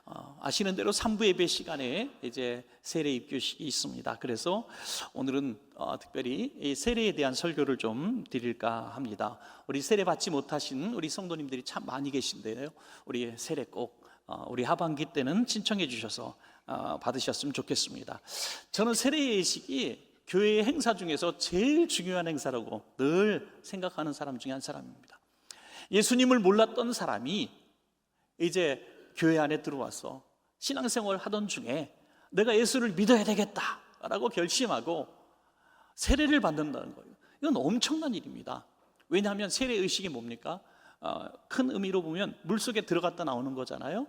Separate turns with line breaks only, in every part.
아시는 대로 3부 예배 시간에 이제 세례 입교식이 있습니다. 그래서 오늘은 특별히 이 세례에 대한 설교를 좀 드릴까 합니다. 우리 세례 받지 못하신 우리 성도님들이 참 많이 계신데요, 우리 세례 꼭 우리 하반기 때는 신청해 주셔서 받으셨으면 좋겠습니다. 저는 세례 예식이 교회의 행사 중에서 제일 중요한 행사라고 늘 생각하는 사람 중에 한 사람입니다. 예수님을 몰랐던 사람이 이제 교회 안에 들어와서 신앙생활을 하던 중에 내가 예수를 믿어야 되겠다라고 결심하고 세례를 받는다는 거예요. 이건 엄청난 일입니다. 왜냐하면 세례 의식이 뭡니까? 큰 의미로 보면 물속에 들어갔다 나오는 거잖아요.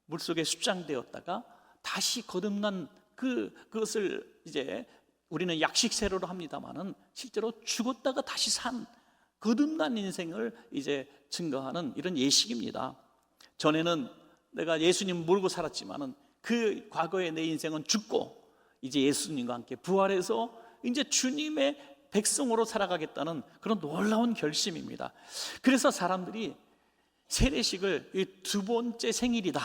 물속에 수장되었다가 다시 거듭난 그것을 이제 우리는 약식 세례로 합니다만은 실제로 죽었다가 다시 산 거듭난 인생을 이제 증거하는 이런 예식입니다. 전에는 내가 예수님 몰고 살았지만은 그 과거의 내 인생은 죽고 이제 예수님과 함께 부활해서 이제 주님의 백성으로 살아가겠다는 그런 놀라운 결심입니다. 그래서 사람들이 세례식을 이 두 번째 생일이다,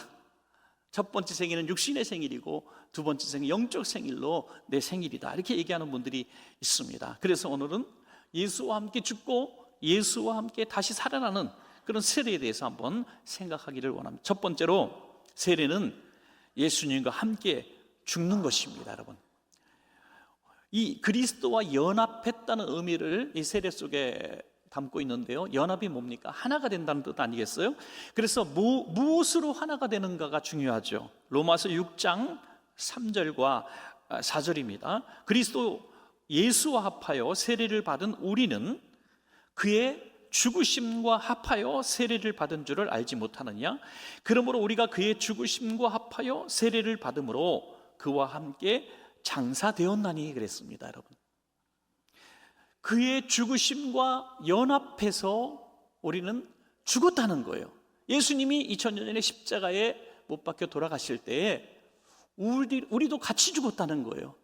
첫 번째 생일은 육신의 생일이고 두 번째 생일 영적 생일로 내 생일이다, 이렇게 얘기하는 분들이 있습니다. 그래서 오늘은 예수와 함께 죽고 예수와 함께 다시 살아나는 그런 세례에 대해서 한번 생각하기를 원합니다. 첫 번째로 세례는 예수님과 함께 죽는 것입니다. 여러분, 이 그리스도와 연합했다는 의미를 이 세례 속에 담고 있는데요, 연합이 뭡니까? 하나가 된다는 뜻 아니겠어요? 그래서 무엇으로 하나가 되는가가 중요하죠. 로마서 6장 3절과 4절입니다. 그리스도 예수와 합하여 세례를 받은 우리는 그의 죽으심과 합하여 세례를 받은 줄을 알지 못하느냐? 그러므로 우리가 그의 죽으심과 합하여 세례를 받음으로 그와 함께 장사되었나니 그랬습니다. 여러분, 그의 죽으심과 연합해서 우리는 죽었다는 거예요. 예수님이 2000년 전에 십자가에 못 박혀 돌아가실 때에 우리도 같이 죽었다는 거예요.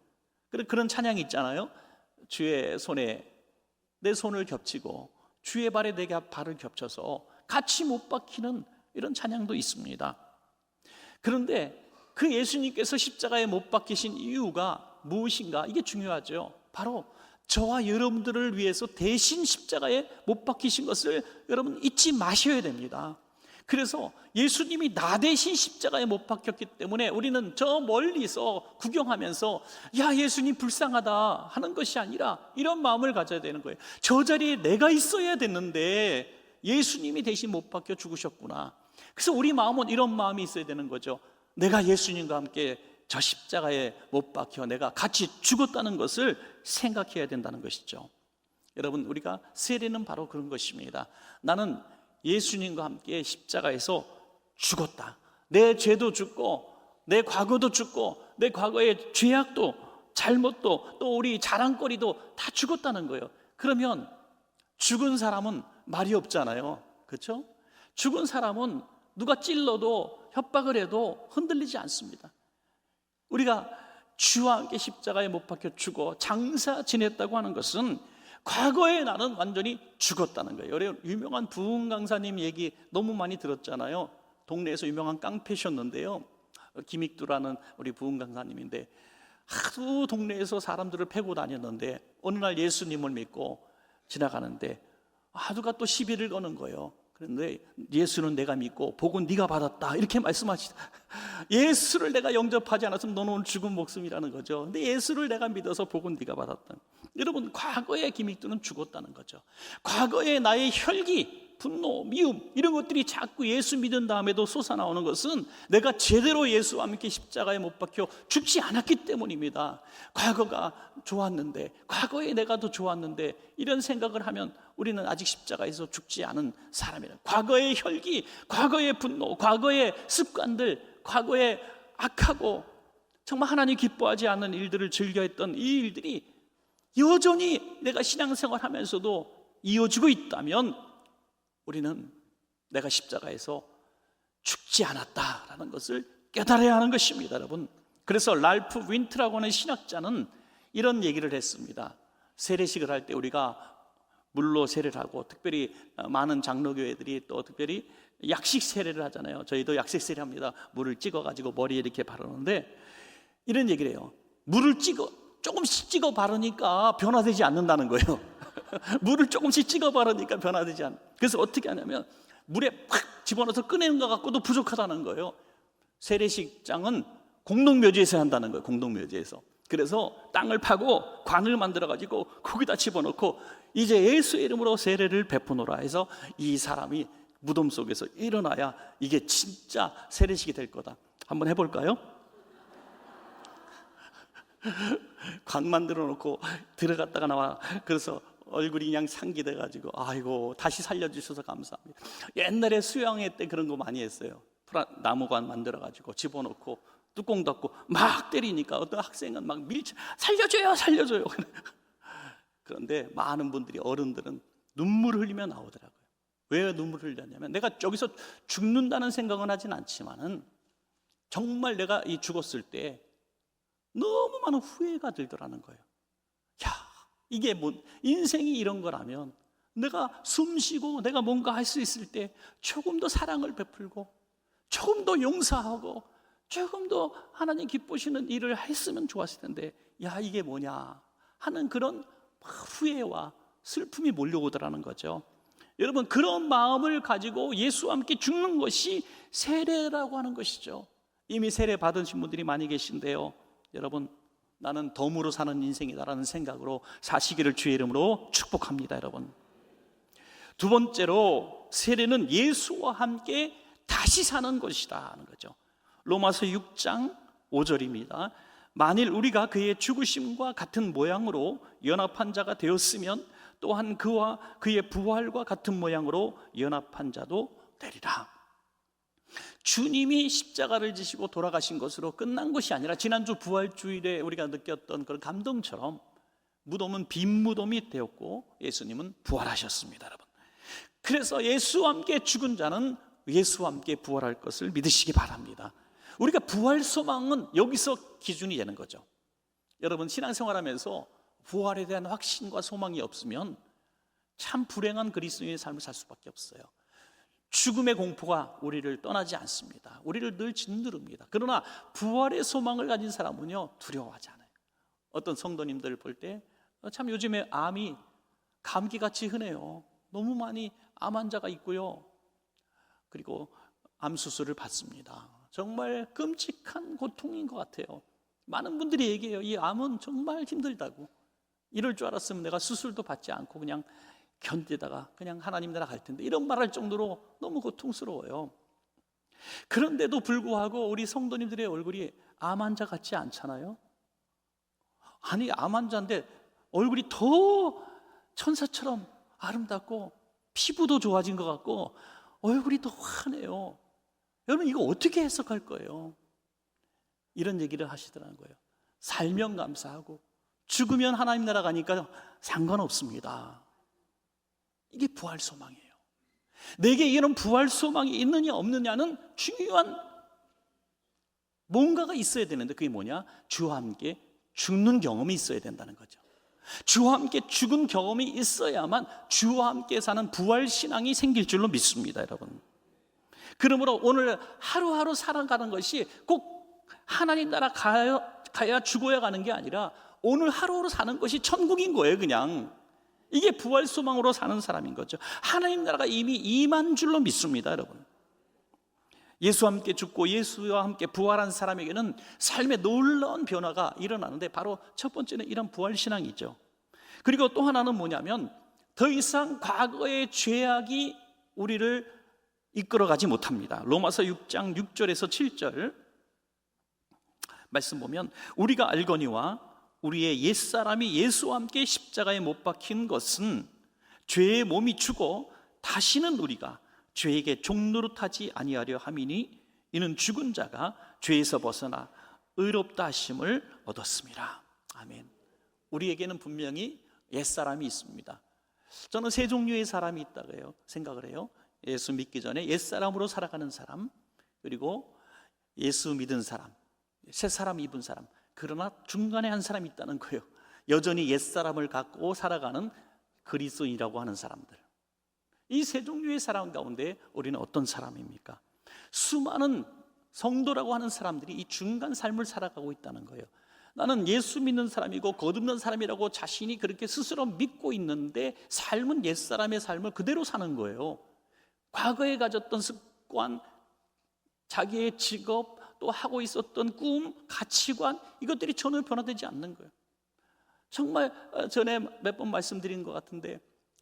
그런 찬양이 있잖아요. 주의 손에 내 손을 겹치고 주의 발에 내 발을 겹쳐서 같이 못 박히는 이런 찬양도 있습니다. 그런데 그 예수님께서 십자가에 못 박히신 이유가 무엇인가? 이게 중요하죠. 바로 저와 여러분들을 위해서 대신 십자가에 못 박히신 것을 여러분 잊지 마셔야 됩니다. 그래서 예수님이 나 대신 십자가에 못 박혔기 때문에 우리는 저 멀리서 구경하면서 야, 예수님 불쌍하다 하는 것이 아니라 이런 마음을 가져야 되는 거예요. 저 자리에 내가 있어야 됐는데 예수님이 대신 못 박혀 죽으셨구나. 그래서 우리 마음은 이런 마음이 있어야 되는 거죠. 내가 예수님과 함께 저 십자가에 못 박혀 내가 같이 죽었다는 것을 생각해야 된다는 것이죠. 여러분, 우리가 세례는 바로 그런 것입니다. 나는 예수님과 함께 십자가에서 죽었다. 내 죄도 죽고 내 과거도 죽고 내 과거의 죄악도 잘못도 또 우리 자랑거리도 다 죽었다는 거예요. 그러면 죽은 사람은 말이 없잖아요. 그렇죠? 죽은 사람은 누가 찔러도 협박을 해도 흔들리지 않습니다. 우리가 주와 함께 십자가에 못 박혀 죽어 장사 지냈다고 하는 것은 과거에 나는 완전히 죽었다는 거예요. 유명한 부흥 강사님 얘기 너무 많이 들었잖아요. 동네에서 유명한 깡패셨는데요, 김익두라는 우리 부흥 강사님인데 하도 동네에서 사람들을 패고 다녔는데 어느 날 예수님을 믿고 지나가는데 하루가 또 시비를 거는 거예요. 그런데 예수는 내가 믿고 복은 네가 받았다, 이렇게 말씀하시다. 예수를 내가 영접하지 않았으면 너는 오늘 죽은 목숨이라는 거죠. 근데 예수를 내가 믿어서 복은 네가 받았다. 여러분, 과거의 김익두는 죽었다는 거죠. 과거의 나의 혈기, 분노, 미움, 이런 것들이 자꾸 예수 믿은 다음에도 솟아나오는 것은 내가 제대로 예수와 함께 십자가에 못 박혀 죽지 않았기 때문입니다. 과거가 좋았는데, 과거에 내가 더 좋았는데, 이런 생각을 하면 우리는 아직 십자가에서 죽지 않은 사람이라. 과거의 혈기, 과거의 분노, 과거의 습관들, 과거의 악하고 정말 하나님 기뻐하지 않는 일들을 즐겨했던 이 일들이 여전히 내가 신앙생활 하면서도 이어지고 있다면 우리는 내가 십자가에서 죽지 않았다라는 것을 깨달아야 하는 것입니다, 여러분. 그래서 랄프 윈트라고 하는 신학자는 이런 얘기를 했습니다. 세례식을 할 때 우리가 물로 세례를 하고, 특별히 많은 장로교회들이 또 특별히 약식 세례를 하잖아요. 저희도 약식 세례합니다. 물을 찍어가지고 머리에 이렇게 바르는데 이런 얘기를 해요. 물을 조금씩 찍어 바르니까 변화되지 않는다는 거예요. 물을 조금씩 찍어 바르니까 변화되지 않는. 그래서 어떻게 하냐면 물에 팍 집어넣어서 꺼내는 것 갖고도 부족하다는 거예요. 세례식장은 공동묘지에서 한다는 거예요. 공동묘지에서. 그래서 땅을 파고 관을 만들어가지고 거기다 집어넣고 이제 예수의 이름으로 세례를 베푸노라 해서 이 사람이 무덤 속에서 일어나야 이게 진짜 세례식이 될 거다. 한번 해볼까요? 관 만들어 놓고 들어갔다가 나와. 그래서 얼굴이 그냥 상기돼 가지고 아이고 다시 살려주셔서 감사합니다. 옛날에 수양회 때 그런 거 많이 했어요. 나무관 만들어 가지고 집어넣고 뚜껑 닫고 막 때리니까 어떤 학생은 막 살려줘요 살려줘요. 그런데 많은 분들이, 어른들은 눈물 흘리며 나오더라고요. 왜 눈물 흘렸냐면 내가 여기서 죽는다는 생각은 하진 않지만은 정말 내가 이 죽었을 때 너무 많은 후회가 들더라는 거예요. 야, 이게 뭐 인생이 이런 거라면 내가 숨 쉬고 내가 뭔가 할 수 있을 때 조금 더 사랑을 베풀고 조금 더 용서하고 조금 더 하나님 기쁘시는 일을 했으면 좋았을 텐데 야, 이게 뭐냐 하는 그런 후회와 슬픔이 몰려오더라는 거죠. 여러분, 그런 마음을 가지고 예수와 함께 죽는 것이 세례라고 하는 것이죠. 이미 세례 받으신 분들이 많이 계신데요, 여러분, 나는 덤으로 사는 인생이다라는 생각으로 사시기를 주의 이름으로 축복합니다. 여러분, 두 번째로 세례는 예수와 함께 다시 사는 것이다 하는 거죠. 로마서 6장 5절입니다. 만일 우리가 그의 죽으심과 같은 모양으로 연합한 자가 되었으면 또한 그와 그의 부활과 같은 모양으로 연합한 자도 되리라. 주님이 십자가를 지시고 돌아가신 것으로 끝난 것이 아니라 지난주 부활주일에 우리가 느꼈던 그런 감동처럼 무덤은 빈 무덤이 되었고 예수님은 부활하셨습니다. 여러분, 그래서 예수와 함께 죽은 자는 예수와 함께 부활할 것을 믿으시기 바랍니다. 우리가 부활 소망은 여기서 기준이 되는 거죠. 여러분, 신앙생활하면서 부활에 대한 확신과 소망이 없으면 참 불행한 그리스도인의 삶을 살 수밖에 없어요. 죽음의 공포가 우리를 떠나지 않습니다. 우리를 늘 짓누릅니다. 그러나 부활의 소망을 가진 사람은요, 두려워하지 않아요. 어떤 성도님들 볼 때 참 요즘에 암이 감기같이 흔해요. 너무 많이 암 환자가 있고요, 그리고 암 수술을 받습니다. 정말 끔찍한 고통인 것 같아요. 많은 분들이 얘기해요. 이 암은 정말 힘들다고. 이럴 줄 알았으면 내가 수술도 받지 않고 그냥 견디다가 그냥 하나님 나라 갈 텐데, 이런 말할 정도로 너무 고통스러워요. 그런데도 불구하고 우리 성도님들의 얼굴이 암 환자 같지 않잖아요. 아니, 암 환자인데 얼굴이 더 천사처럼 아름답고 피부도 좋아진 것 같고 얼굴이 더 환해요. 여러분, 이거 어떻게 해석할 거예요? 이런 얘기를 하시더라는 거예요. 살면 감사하고 죽으면 하나님 나라 가니까 상관없습니다. 이게 부활 소망이에요. 내게 이런 부활 소망이 있느냐 없느냐는 중요한 뭔가가 있어야 되는데, 그게 뭐냐? 주와 함께 죽는 경험이 있어야 된다는 거죠. 주와 함께 죽은 경험이 있어야만 주와 함께 사는 부활 신앙이 생길 줄로 믿습니다. 여러분, 그러므로 오늘 하루하루 살아가는 것이 꼭 하나님 나라 가야 죽어야 가는 게 아니라 오늘 하루하루 사는 것이 천국인 거예요. 그냥 이게 부활 소망으로 사는 사람인 거죠. 하나님 나라가 이미 임한 줄로 믿습니다. 여러분, 예수와 함께 죽고 예수와 함께 부활한 사람에게는 삶의 놀라운 변화가 일어나는데, 바로 첫 번째는 이런 부활 신앙이죠. 그리고 또 하나는 뭐냐면 더 이상 과거의 죄악이 우리를 이끌어가지 못합니다. 로마서 6장 6절에서 7절 말씀 보면, 우리가 알거니와 우리의 옛사람이 예수와 함께 십자가에 못 박힌 것은 죄의 몸이 죽어 다시는 우리가 죄에게 종노릇하지 아니하려 함이니, 이는 죽은 자가 죄에서 벗어나 의롭다 하심을 얻었습니다. 아멘. 우리에게는 분명히 옛사람이 있습니다. 저는 세 종류의 사람이 있다고 생각을 해요. 예수 믿기 전에 옛사람으로 살아가는 사람, 그리고 예수 믿은 사람, 새 사람 입은 사람, 그러나 중간에 한 사람이 있다는 거예요. 여전히 옛사람을 갖고 살아가는 그리스도인이라고 하는 사람들. 이 세 종류의 사람 가운데 우리는 어떤 사람입니까? 수많은 성도라고 하는 사람들이 이 중간 삶을 살아가고 있다는 거예요. 나는 예수 믿는 사람이고 거듭난 사람이라고 자신이 그렇게 스스로 믿고 있는데 삶은 옛사람의 삶을 그대로 사는 거예요. 과거에 가졌던 습관, 자기의 직업, 또 하고 있었던 꿈, 가치관, 이것들이 전혀 변화되지 않는 거예요. 정말 전에 몇 번 말씀드린 것 같은데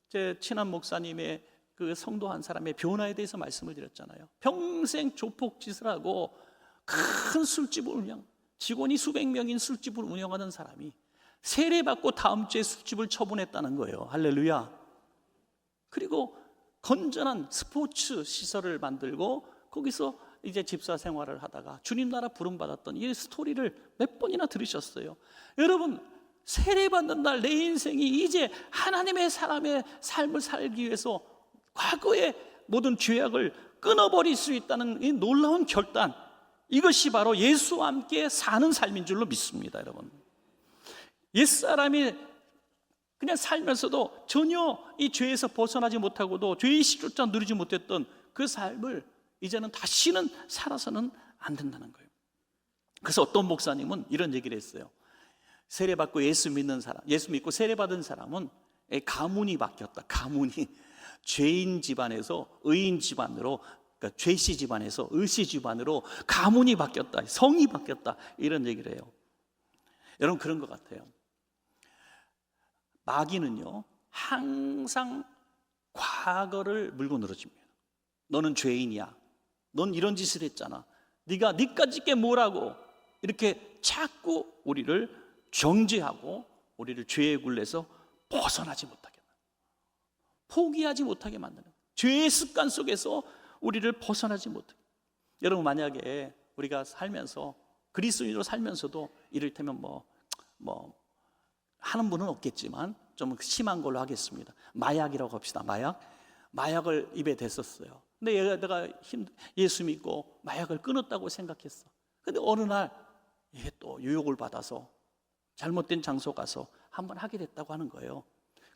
제 친한 목사님의 그 성도 한 사람의 변화에 대해서 말씀을 드렸잖아요. 평생 조폭짓을 하고 큰 술집을 직원이 수백 명인 술집을 운영하는 사람이 세례받고 다음 주에 술집을 처분했다는 거예요. 할렐루야. 그리고 건전한 스포츠 시설을 만들고 거기서 이제 집사 생활을 하다가 주님 나라 부름받았던 이 스토리를 몇 번이나 들으셨어요. 여러분, 세례받는 날 내 인생이 이제 하나님의 사람의 삶을 살기 위해서 과거의 모든 죄악을 끊어버릴 수 있다는 이 놀라운 결단, 이것이 바로 예수와 함께 사는 삶인 줄로 믿습니다. 여러분, 옛사람이 그냥 살면서도 전혀 이 죄에서 벗어나지 못하고도 죄의 시조차 누리지 못했던 그 삶을 이제는 다시는 살아서는 안 된다는 거예요. 그래서 어떤 목사님은 이런 얘기를 했어요. 세례받고 예수 믿는 사람, 예수 믿고 세례받은 사람은 가문이 바뀌었다. 가문이 죄인 집안에서 의인 집안으로, 그러니까 죄씨 집안에서 의씨 집안으로 가문이 바뀌었다, 성이 바뀌었다, 이런 얘기를 해요. 여러분, 그런 것 같아요. 마귀는요 항상 과거를 물고 늘어집니다. 너는 죄인이야, 넌 이런 짓을 했잖아, 네가 니까짓 게 뭐라고, 이렇게 자꾸 우리를 정죄하고 우리를 죄의 굴레에서 벗어나지 못하게, 포기하지 못하게 만드는, 죄의 습관 속에서 우리를 벗어나지 못하게. 여러분, 만약에 우리가 살면서 그리스도인으로 살면서도 이를테면 뭐 하는 분은 없겠지만 좀 심한 걸로 하겠습니다. 마약이라고 합시다. 마약을 입에 댔었어요. 근데 내가 예수 믿고 마약을 끊었다고 생각했어. 근데 어느 날 이게 또 유혹을 받아서 잘못된 장소 가서 한번 하게 됐다고 하는 거예요.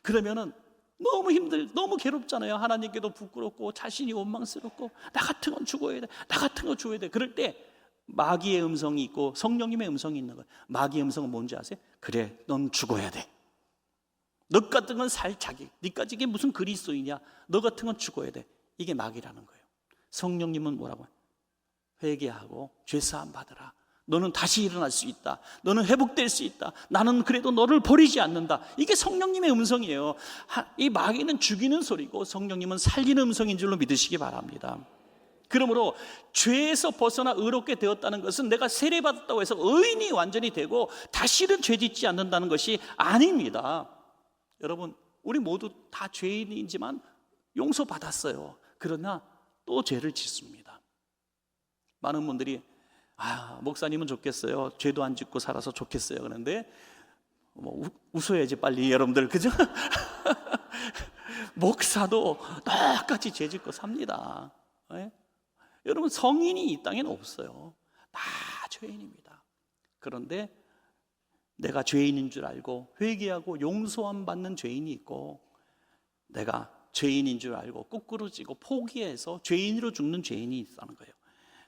그러면은 너무 너무 괴롭잖아요. 하나님께도 부끄럽고 자신이 원망스럽고, 나 같은 건 죽어야 돼, 나 같은 건 죽어야 돼. 그럴 때 마귀의 음성이 있고 성령님의 음성이 있는 거예요. 마귀의 음성은 뭔지 아세요? 그래, 넌 죽어야 돼. 너 같은 건 살 자기, 니까지 이게 무슨 그리스도이냐, 너 같은 건 죽어야 돼. 이게 마귀라는 거예요. 성령님은 뭐라고 해요? 회개하고 죄사함 받으라. 너는 다시 일어날 수 있다. 너는 회복될 수 있다. 나는 그래도 너를 버리지 않는다. 이게 성령님의 음성이에요. 이 마귀는 죽이는 소리고 성령님은 살리는 음성인 줄로 믿으시기 바랍니다. 그러므로 죄에서 벗어나 의롭게 되었다는 것은 내가 세례받았다고 해서 의인이 완전히 되고 다시는 죄 짓지 않는다는 것이 아닙니다. 여러분, 우리 모두 다 죄인이지만 용서받았어요. 그러나 또 죄를 짓습니다. 많은 분들이 목사님은 좋겠어요, 죄도 안 짓고 살아서 좋겠어요. 그런데 웃어야지 빨리, 여러분들, 그죠? 목사도 똑같이 죄 짓고 삽니다. 네? 여러분, 성인이 이 땅에는 없어요. 다 죄인입니다. 그런데 내가 죄인인 줄 알고 회개하고 용서함 받는 죄인이 있고, 내가 죄인인 줄 알고 꾸꾸러지고 포기해서 죄인으로 죽는 죄인이 있다는 거예요.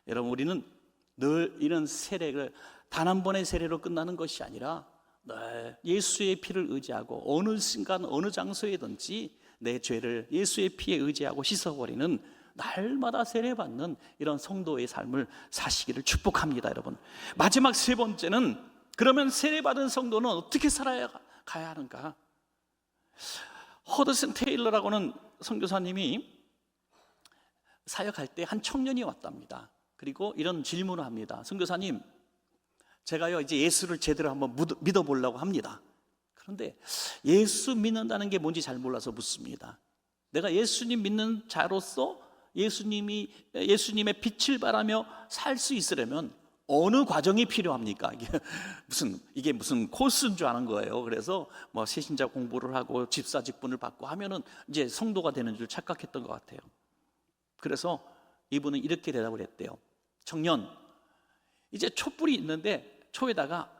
여러분, 우리는 늘 이런 세례를 단 한 번의 세례로 끝나는 것이 아니라 늘 예수의 피를 의지하고 어느 순간 어느 장소에든지 내 죄를 예수의 피에 의지하고 씻어버리는, 날마다 세례받는 이런 성도의 삶을 사시기를 축복합니다. 여러분, 마지막 세 번째는, 그러면 세례받은 성도는 어떻게 살아야 가야 하는가? 허드슨 테일러라고는 선교사님이 사역할 때 한 청년이 왔답니다. 그리고 이런 질문을 합니다. 선교사님, 제가요 이제 예수를 제대로 한번 믿어보려고 합니다. 그런데 예수 믿는다는 게 뭔지 잘 몰라서 묻습니다. 내가 예수님 믿는 자로서 예수님의 빛을 바라며 살 수 있으려면 어느 과정이 필요합니까? 이게 무슨 코스인 줄 아는 거예요. 그래서 세신자 공부를 하고 집사 직분을 받고 하면은 이제 성도가 되는 줄 착각했던 것 같아요. 그래서 이분은 이렇게 대답을 했대요. 청년, 이제 촛불이 있는데 초에다가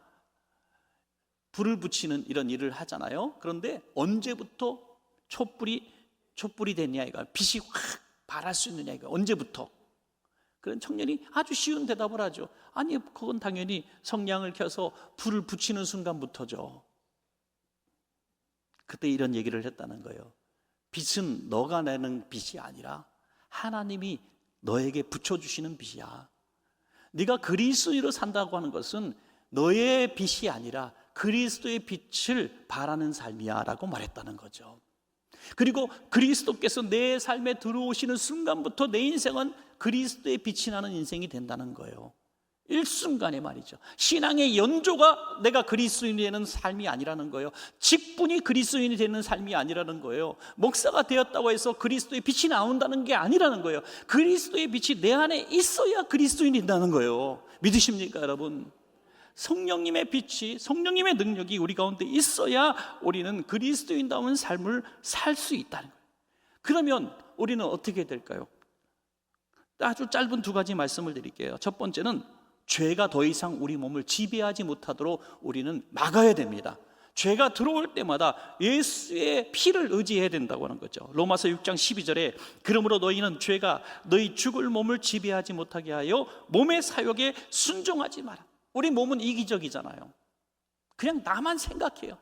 불을 붙이는 이런 일을 하잖아요. 그런데 언제부터 촛불이 촛불이 됐냐 이거, 빛이 확 발할 수 있느냐 이거, 언제부터? 그런 청년이 아주 쉬운 대답을 하죠. 아니, 그건 당연히 성냥을 켜서 불을 붙이는 순간부터죠. 그때 이런 얘기를 했다는 거예요. 빛은 너가 내는 빛이 아니라 하나님이 너에게 붙여주시는 빛이야. 네가 그리스도인으로 산다고 하는 것은 너의 빛이 아니라 그리스도의 빛을 바라는 삶이야 라고 말했다는 거죠. 그리고 그리스도께서 내 삶에 들어오시는 순간부터 내 인생은 그리스도의 빛이 나는 인생이 된다는 거예요. 일순간에 말이죠. 신앙의 연조가 내가 그리스도인이 되는 삶이 아니라는 거예요. 직분이 그리스도인이 되는 삶이 아니라는 거예요. 목사가 되었다고 해서 그리스도의 빛이 나온다는 게 아니라는 거예요. 그리스도의 빛이 내 안에 있어야 그리스도인이 된다는 거예요. 믿으십니까 여러분? 성령님의 빛이, 성령님의 능력이 우리 가운데 있어야 우리는 그리스도인다운 삶을 살 수 있다는 거예요. 그러면 우리는 어떻게 될까요? 아주 짧은 두 가지 말씀을 드릴게요. 첫 번째는 죄가 더 이상 우리 몸을 지배하지 못하도록 우리는 막아야 됩니다. 죄가 들어올 때마다 예수의 피를 의지해야 된다고 하는 거죠. 로마서 6장 12절에 그러므로 너희는 죄가 너희 죽을 몸을 지배하지 못하게 하여 몸의 사욕에 순종하지 마라. 우리 몸은 이기적이잖아요. 그냥 나만 생각해요.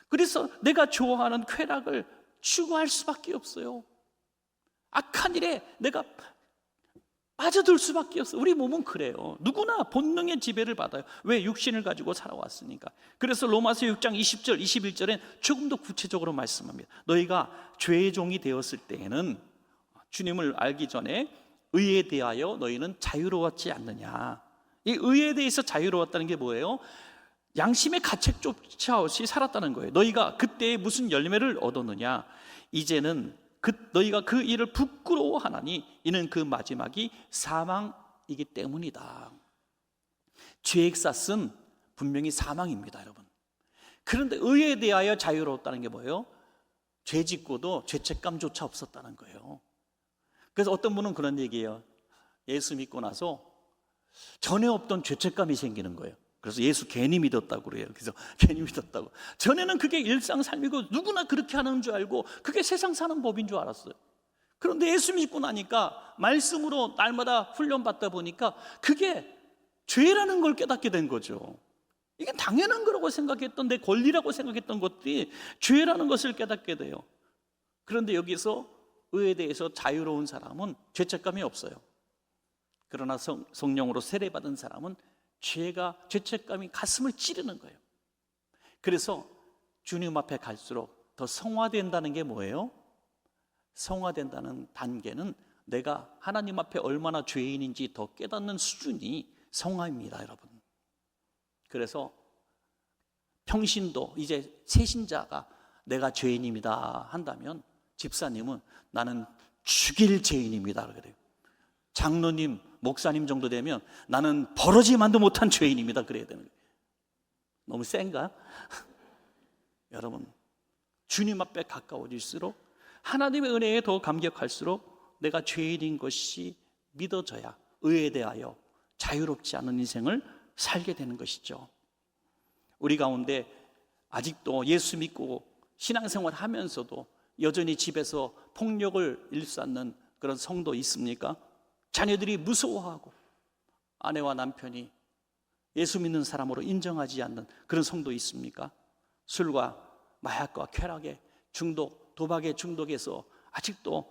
그래서 내가 좋아하는 쾌락을 추구할 수밖에 없어요. 악한 일에 내가 빠져들 수밖에 없어요. 우리 몸은 그래요. 누구나 본능의 지배를 받아요. 왜? 육신을 가지고 살아왔으니까. 그래서 로마서 6장 20절 21절엔 조금 더 구체적으로 말씀합니다. 너희가 죄의 종이 되었을 때에는 주님을 알기 전에 의에 대하여 너희는 자유로웠지 않느냐. 이 의에 대해서 자유로웠다는 게 뭐예요? 양심의 가책조차 없이 살았다는 거예요. 너희가 그때 무슨 열매를 얻었느냐? 이제는 너희가 그 일을 부끄러워하나니 이는 그 마지막이 사망이기 때문이다. 죄의 싹은 분명히 사망입니다, 여러분. 그런데 의에 대하여 자유로웠다는 게 뭐예요? 죄 짓고도 죄책감조차 없었다는 거예요. 그래서 어떤 분은 그런 얘기예요. 예수 믿고 나서 전에 없던 죄책감이 생기는 거예요. 그래서 예수 괜히 믿었다고 그래요. 그래서 괜히 믿었다고. 전에는 그게 일상 삶이고 누구나 그렇게 하는 줄 알고 그게 세상 사는 법인 줄 알았어요. 그런데 예수 믿고 나니까 말씀으로 날마다 훈련받다 보니까 그게 죄라는 걸 깨닫게 된 거죠. 이게 당연한 거라고 생각했던, 내 권리라고 생각했던 것들이 죄라는 것을 깨닫게 돼요. 그런데 여기서 의에 대해서 자유로운 사람은 죄책감이 없어요. 그러나 성령으로 세례받은 사람은 죄책감이 가슴을 찌르는 거예요. 그래서 주님 앞에 갈수록 더 성화된다는 게 뭐예요? 성화된다는 단계는 내가 하나님 앞에 얼마나 죄인인지 더 깨닫는 수준이 성화입니다, 여러분. 그래서 평신도 이제 새신자가 내가 죄인입니다 한다면 집사님은 나는 죽일 죄인입니다 그래요. 장로님, 목사님 정도 되면 나는 버러지만도 못한 죄인입니다 그래야 되는 거예요. 너무 센가? 여러분, 주님 앞에 가까워질수록 하나님의 은혜에 더 감격할수록 내가 죄인인 것이 믿어져야 의에 대하여 자유롭지 않은 인생을 살게 되는 것이죠. 우리 가운데 아직도 예수 믿고 신앙생활 하면서도 여전히 집에서 폭력을 일삼는 그런 성도 있습니까? 자녀들이 무서워하고 아내와 남편이 예수 믿는 사람으로 인정하지 않는 그런 성도 있습니까? 술과 마약과 쾌락의 중독, 도박의 중독에서 아직도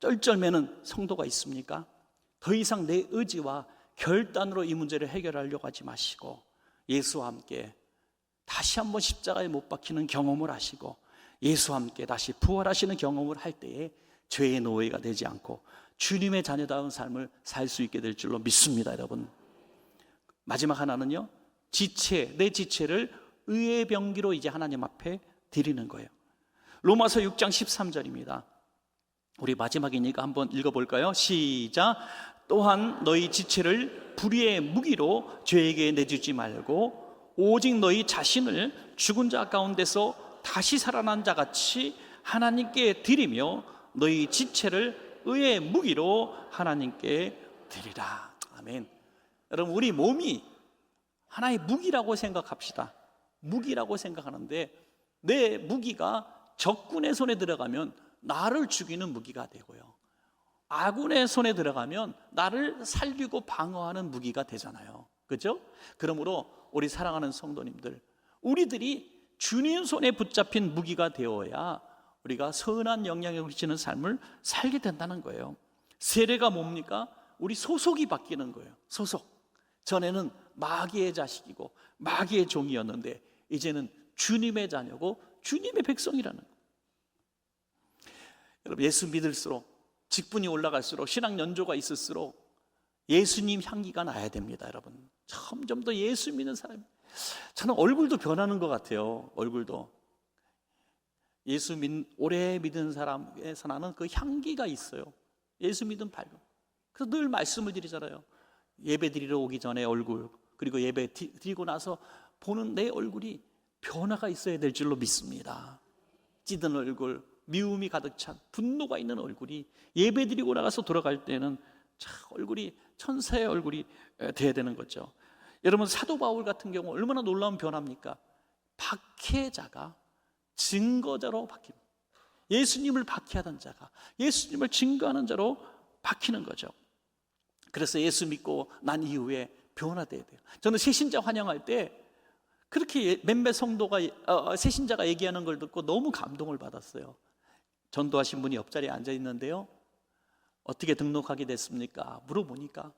쩔쩔매는 성도가 있습니까? 더 이상 내 의지와 결단으로 이 문제를 해결하려고 하지 마시고 예수와 함께 다시 한번 십자가에 못 박히는 경험을 하시고 예수와 함께 다시 부활하시는 경험을 할 때에 죄의 노예가 되지 않고 주님의 자녀다운 삶을 살 수 있게 될 줄로 믿습니다, 여러분. 마지막 하나는요, 내 지체를 의의 병기로 이제 하나님 앞에 드리는 거예요. 로마서 6장 13절입니다. 우리 마지막이니까 한번 읽어볼까요? 시작. 또한 너희 지체를 불의의 무기로 죄에게 내주지 말고 오직 너희 자신을 죽은 자 가운데서 다시 살아난 자 같이 하나님께 드리며 너희 지체를 의의 무기로 하나님께 드리라. 아멘. 여러분, 우리 몸이 하나의 무기라고 생각합시다. 무기라고 생각하는데 내 무기가 적군의 손에 들어가면 나를 죽이는 무기가 되고요, 아군의 손에 들어가면 나를 살리고 방어하는 무기가 되잖아요. 그렇죠? 그러므로 우리 사랑하는 성도님들, 우리들이 주님 손에 붙잡힌 무기가 되어야 우리가 선한 영향력을 미치는 삶을 살게 된다는 거예요. 세례가 뭡니까? 우리 소속이 바뀌는 거예요. 소속. 전에는 마귀의 자식이고 마귀의 종이었는데 이제는 주님의 자녀고 주님의 백성이라는 거예요. 여러분, 예수 믿을수록, 직분이 올라갈수록, 신앙 연조가 있을수록 예수님 향기가 나야 됩니다. 여러분, 점점 더 예수 믿는 사람이, 저는 얼굴도 변하는 것 같아요. 얼굴도 오래 믿은 사람에서 나는 그 향기가 있어요. 예수 믿음 밝음. 그래서 늘 말씀을 드리잖아요. 예배 드리러 오기 전에 얼굴, 그리고 예배 드리고 나서 보는 내 얼굴이 변화가 있어야 될 줄로 믿습니다. 찌든 얼굴, 미움이 가득 찬 분노가 있는 얼굴이 예배 드리고 나가서 돌아갈 때는 참 얼굴이 천사의 얼굴이 돼야 되는 거죠. 여러분, 사도 바울 같은 경우 얼마나 놀라운 변화입니까? 박해자가 증거자로 바뀝니다. 예수님을 박해하던 자가 예수님을 증거하는 자로 바뀌는 거죠. 그래서 예수 믿고 난 이후에 변화돼야 돼요. 저는 새신자 환영할 때 그렇게 몇몇 성도가 새신자가 얘기하는 걸 듣고 너무 감동을 받았어요. 전도하신 분이 옆자리에 앉아 있는데요, 어떻게 등록하게 됐습니까? 물어보니까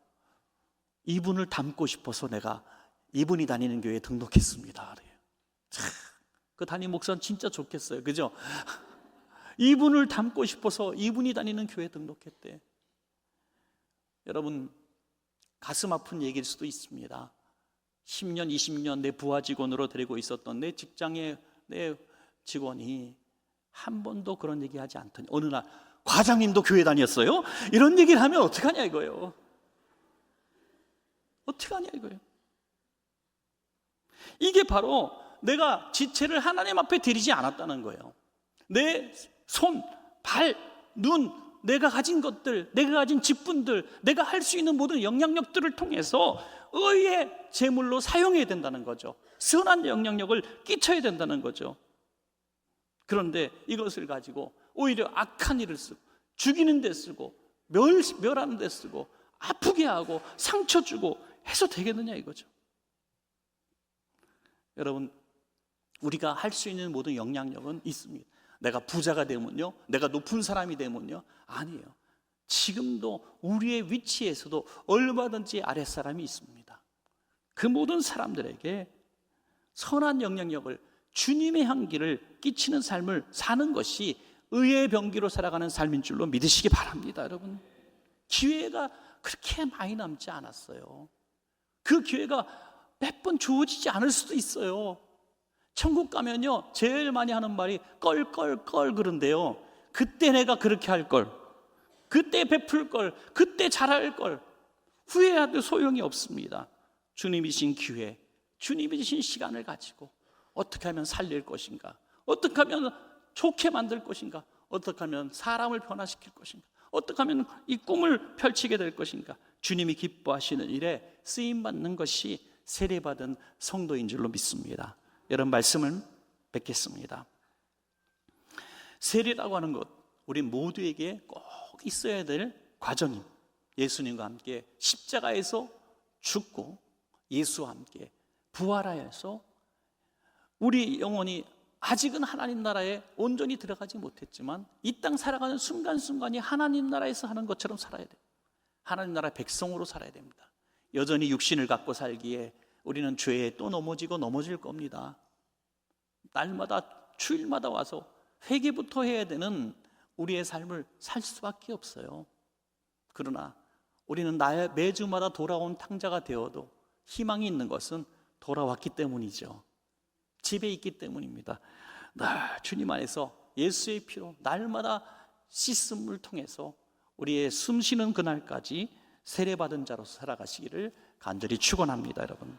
이분을 닮고 싶어서 내가 이분이 다니는 교회에 등록했습니다. 그 담임 목사는 진짜 좋겠어요. 그죠? 이분을 닮고 싶어서 이분이 다니는 교회에 등록했대. 여러분, 가슴 아픈 얘기일 수도 있습니다. 10년, 20년 내 부하 직원으로 데리고 있었던 내 직장의 내 직원이 한 번도 그런 얘기 하지 않더니 어느 날 과장님도 교회 다녔어요? 이런 얘기를 하면 어떡하냐 이거예요. 어떡하냐 이거예요. 이게 바로 내가 지체를 하나님 앞에 드리지 않았다는 거예요. 내 손, 발, 눈, 내가 가진 것들, 내가 가진 직분들, 내가 할 수 있는 모든 영향력들을 통해서 의의 제물로 사용해야 된다는 거죠. 선한 영향력을 끼쳐야 된다는 거죠. 그런데 이것을 가지고 오히려 악한 일을 쓰고 죽이는 데 쓰고 멸하는 데 쓰고 아프게 하고 상처 주고 해서 되겠느냐 이거죠. 여러분, 우리가 할 수 있는 모든 영향력은 있습니다. 내가 부자가 되면요, 내가 높은 사람이 되면요, 아니에요. 지금도 우리의 위치에서도 얼마든지 아랫사람이 있습니다. 그 모든 사람들에게 선한 영향력을, 주님의 향기를 끼치는 삶을 사는 것이 의의 병기로 살아가는 삶인 줄로 믿으시기 바랍니다. 여러분, 기회가 그렇게 많이 남지 않았어요. 그 기회가 몇 번 주어지지 않을 수도 있어요. 천국 가면요, 제일 많이 하는 말이 껄껄껄 그런데요, 그때 내가 그렇게 할 걸, 그때 베풀 걸, 그때 잘할 걸 후회해도 소용이 없습니다. 주님이 주신 기회, 주님이 주신 시간을 가지고 어떻게 하면 살릴 것인가, 어떻게 하면 좋게 만들 것인가, 어떻게 하면 사람을 변화시킬 것인가, 어떻게 하면 이 꿈을 펼치게 될 것인가, 주님이 기뻐하시는 일에 쓰임받는 것이 세례받은 성도인 줄로 믿습니다. 여러분, 말씀을 뵙겠습니다. 세례라고 하는 것, 우리 모두에게 꼭 있어야 될 과정입니다. 예수님과 함께 십자가에서 죽고 예수와 함께 부활하여서 우리 영혼이 아직은 하나님 나라에 온전히 들어가지 못했지만 이 땅 살아가는 순간순간이 하나님 나라에서 하는 것처럼 살아야 돼요. 하나님 나라 백성으로 살아야 됩니다. 여전히 육신을 갖고 살기에 우리는 죄에 또 넘어질 겁니다. 날마다 주일마다 와서 회개부터 해야 되는 우리의 삶을 살 수밖에 없어요. 그러나 우리는 매주마다 돌아온 탕자가 되어도 희망이 있는 것은 돌아왔기 때문이죠. 집에 있기 때문입니다. 주님 안에서 예수의 피로 날마다 씻음을 통해서 우리의 숨쉬는 그날까지 세례받은 자로서 살아가시기를 간절히 축원합니다. 여러분,